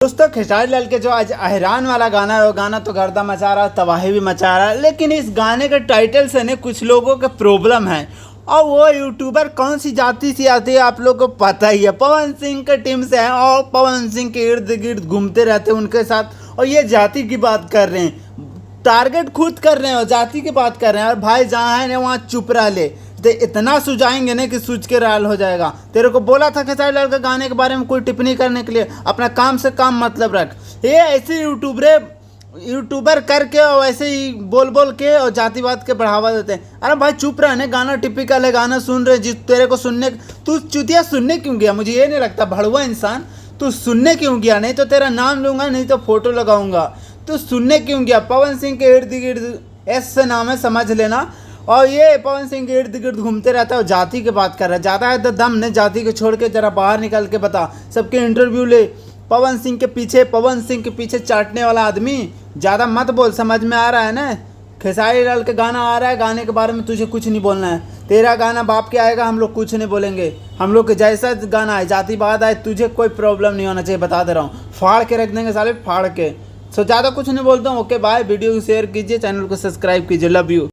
दोस्तों खेसारी लाल के जो आज अहिरान वाला गाना है वो गाना तो गर्दा मचा रहा है, तबाही भी मचा रहा है। लेकिन इस गाने के टाइटल से ने कुछ लोगों के प्रॉब्लम है और वो यूट्यूबर कौन सी जाति से आती है आप लोगों को पता ही है। पवन सिंह के टीम से है और पवन सिंह के इर्द गिर्द घूमते रहते हैं उनके साथ और ये जाति की बात कर रहे हैं, टारगेट खुद कर रहे हैं और जाति की बात कर रहे हैं। और भाई जहाँ है ना वहाँ चुप रह ले, तो इतना सुझाएंगे ना कि सूझ के राल हो जाएगा। तेरे को बोला था खेसारी लाल के गाने के बारे में कोई टिप्पणी करने के लिए, अपना काम से काम मतलब रख। ये ऐसे यूट्यूबर करके और वैसे ही बोल बोल के और जातिवाद के बढ़ावा देते हैं। अरे भाई चुप रहने, गाना टिपिकल है, गाना सुन रहे जिस तेरे को सुनने, तू चुतिया सुनने क्यों गया? मुझे ये नहीं लगता, भड़ुआ इंसान तू सुनने क्यों गया? नहीं तो तेरा नाम लूंगा, नहीं तो फोटो लगाऊंगा। तू सुनने क्यों गया? पवन सिंह के इर्द गिर्द एस से नाम है, समझ लेना। और ये पवन सिंह के इर्द गिर्द घूमते रहता है और जाति की बात कर रहा है। ज़्यादा है तो दम ने जाति को छोड़ के जरा बाहर निकल के बता, सबके इंटरव्यू ले। पवन सिंह के पीछे चाटने वाला आदमी ज़्यादा मत बोल, समझ में आ रहा है ना? खेसारी लाल के गाना आ रहा है, गाने के बारे में तुझे कुछ नहीं बोलना है। तेरा गाना बाप के आएगा, हम लोग कुछ नहीं बोलेंगे। हम लोग के जैसा गाना है, जातिवाद आए, तुझे कोई प्रॉब्लम नहीं होना चाहिए, बता दे रहा हूँ। फाड़ के रख देंगे साले, फाड़ के। सो ज़्यादा कुछ नहीं बोलता हूँ। ओके बाय, वीडियो को शेयर कीजिए, चैनल को सब्सक्राइब कीजिए। Love you.